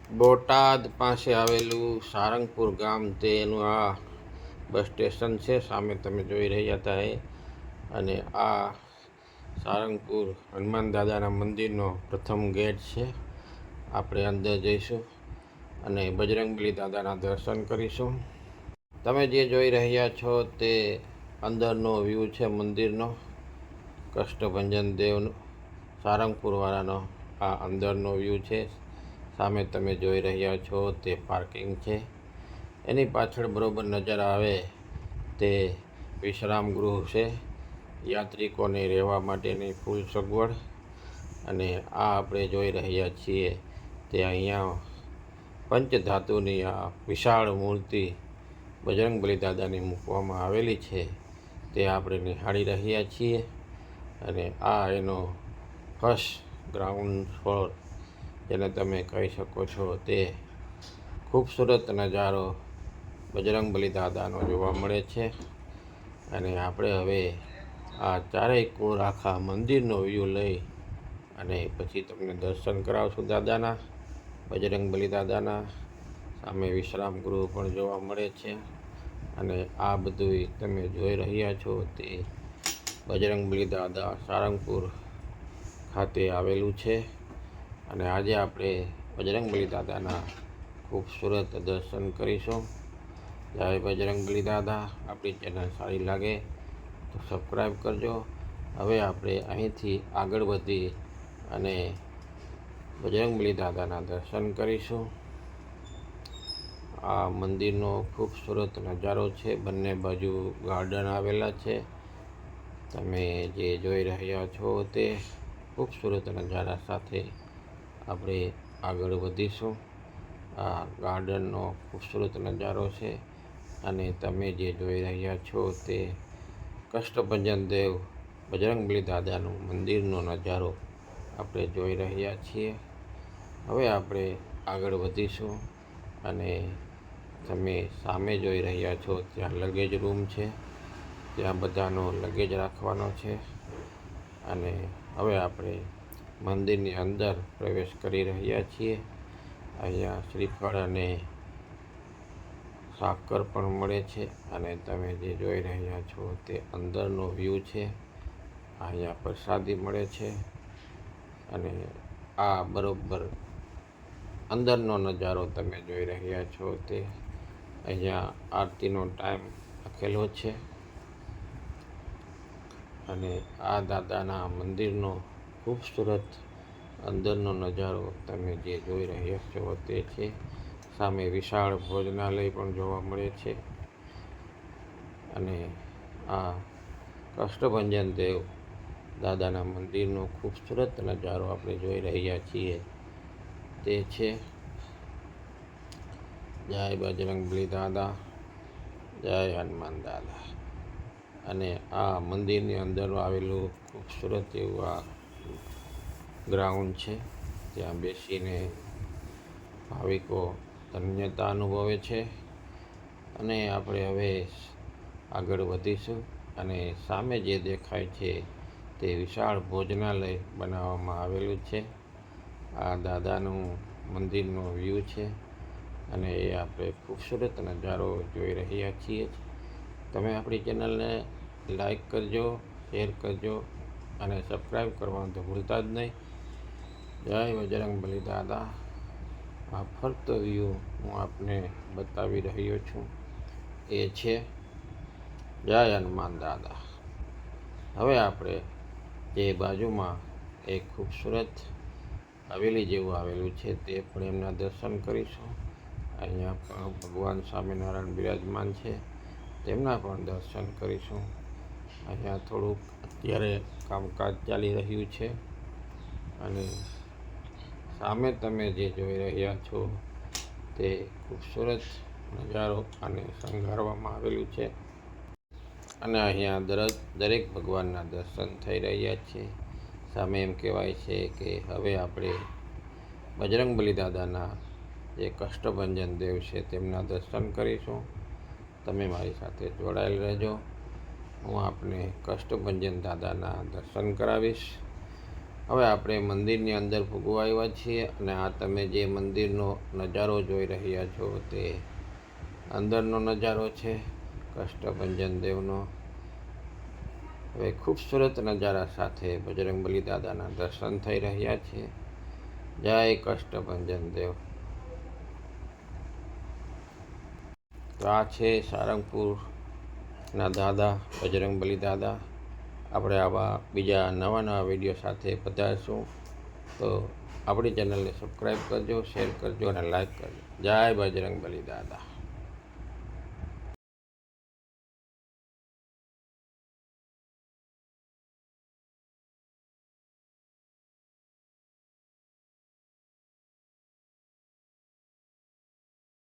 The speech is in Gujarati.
બોટાદ પાસે આવેલું સારંગપુર ગામ તેનું આ બસ સ્ટેશન છે. સામે તમે જોઈ રહ્યા હતા અને આ સારંગપુર હનુમાન દાદાના મંદિરનો પ્રથમ ગેટ છે. આપણે અંદર જઈશું અને બજરંગબલી દાદાના દર્શન કરીશું. તમે જે જોઈ રહ્યા છો તે અંદરનો વ્યૂ છે મંદિરનો. કષ્ટભંજન દેવ સારંગપુરવાળાનો આ અંદરનો વ્યૂ છે. સામે તમે જોઈ રહ્યા છો તે પાર્કિંગ છે. એની પાછળ બરોબર નજર આવે તે વિશ્રામ ગૃહ છે, યાત્રિકોને રહેવા માટેની ફૂલ સગવડ. અને આ આપણે જોઈ રહ્યા છીએ તે અહીંયા પંચધાતુની આ વિશાળ મૂર્તિ બજરંગબલી દાદાની મૂકવામાં આવેલી છે તે આપણે નિહાળી રહ્યા છીએ. અને આ એનો ફર્સ્ટ ગ્રાઉન્ડ ફ્લોર જેને તમે કહી શકો છો તે ખૂબસૂરત નજારો બજરંગબલી દાદાનો જોવા મળે છે. અને આપણે હવે આ ચારેય કોર આખા મંદિરનો વ્યૂ લઈ અને પછી તમને દર્શન કરાવશું દાદાના, બજરંગબલી દાદાના. સામે વિશ્રામ ગૃહ પણ જોવા મળે છે. અને આ બધું તમે જોઈ રહ્યા છો તે બજરંગબલી દાદા સારંગપુર ખાતે આવેલું છે. અને આજે આપણે બજરંગબલી દાદાના ખૂબસૂરત દર્શન કરીશું. જય બજરંગબલી દાદા. આપણી ચેનલ સારી લાગે તો સબસ્ક્રાઈબ કરજો. હવે આપણે અહીંથી આગળ વધી અને બજરંગબલી દાદાના દર્શન કરીશું. આ મંદિરનો ખૂબસૂરત નજારો છે. બંને બાજુ ગાર્ડન આવેલા છે. તમે જે જોઈ રહ્યા છો તે ખૂબસૂરત નજારા સાથે આપણે આગળ વધીશું. આ ગાર્ડનનો ખૂબસૂરત નજારો છે. અને તમે જે જોઈ રહ્યા છો તે કષ્ટભંજન દેવ બજરંગબલી દાદાનું મંદિરનો નજારો આપણે જોઈ રહ્યા છીએ. હવે આપણે આગળ વધીશું અને તમે સામે જોઈ રહ્યા છો ત્યાં લગેજ રૂમ છે. ત્યાં બધાનો લગેજ રાખવાનો છે. અને હવે આપણે મંદિરની અંદર પ્રવેશ કરી રહ્યા છીએ. અહીંયા શ્રીફળ અને સાકર પણ મળે છે. અને તમે જે જોઈ રહ્યા છો તે અંદરનો વ્યૂ છે. અહીંયા પ્રસાદી મળે છે. અને આ બરોબર અંદરનો નજારો તમે જોઈ રહ્યા છો તે અહીંયા આરતીનો ટાઈમ લખેલો છે. અને આ દાદાના મંદિરનો ખૂબસૂરત અંદરનો નજારો તમે જે જોઈ રહ્યા છો તે છે. સામે વિશાળ ભોજનાલય પણ જોવા મળે છે. અને આ કષ્ટભંજન દેવ દાદાના મંદિરનો ખૂબસૂરત નજારો આપણે જોઈ રહ્યા છીએ તે છે. જય બજરંગબલી દાદા, જય હનુમાન દાદા. અને આ મંદિરની અંદર આવેલું ખૂબસૂરત એવું આ ગ્રાઉન્ડ છે. ત્યાં બેસીને ભાવિકો ધન્યતા અનુભવે છે. અને આપણે હવે આગળ વધીશું અને સામે જે દેખાય છે તે વિશાળ ભોજનાલય બનાવવામાં આવેલું છે. આ દાદાનું મંદિરનો વ્યૂ છે. અને એ આપણે ખૂબસૂરત નજારો જોઈ રહ્યા છીએ. તમે આપણી ચેનલને લાઈક કરજો, શેર કરજો અને સબસ્ક્રાઈબ કરવાનું તો ભૂલતા જ નહીં. જય બજરંગબલી દાદા. આ ફરતો વ્યૂ હું આપને બતાવી રહ્યો છું એ છે. જય હનુમાન દાદા. હવે આપણે જે બાજુમાં એક ખૂબસૂરત હવેલી જેવું આવેલું છે તે પણ એમના દર્શન કરીશું. અહીંયા પણ ભગવાન સ્વામિનારાયણ બિરાજમાન છે, તેમના પણ દર્શન કરીશું. અહીંયા થોડુંક અત્યારે કામકાજ ચાલી રહ્યું છે. અને સામે તમે જે જોઈ રહ્યા છો તે ખૂબસૂરત નજારો અને શણગારવામાં આવેલું છે. અને અહીંયા દરેક ભગવાનના દર્શન થઈ રહ્યા છે. સામે એમ કહેવાય છે કે હવે આપણે બજરંગબલી દાદાના જે કષ્ટભંજન દેવ છે તેમના દર્શન કરીશું. તમે મારી સાથે જોડાયેલ રહેજો. હું આપને કષ્ટભંજન દાદાના દર્શન કરાવીશ. હવે આપણે મંદિરની અંદર ભૂગવા આવ્યા છીએ અને આ તમે જે મંદિરનો નજારો જોઈ રહ્યા છો તે અંદરનો નજારો છે કષ્ટભંજન દેવનો. હવે ખૂબસૂરત નજારા સાથે બજરંગબલી દાદાના દર્શન થઈ રહ્યા છે. જય કષ્ટભંજન દેવ. તો આ છે સારંગપુરના દાદા બજરંગબલી દાદા. આપણે આવા બીજા નવા વિડીયો સાથે પધારશું. તો આપણી ચેનલને સબસ્ક્રાઈબ કરજો, શેર કરજો અને લાઈક કરજો. જય બજરંગબલી દાદા.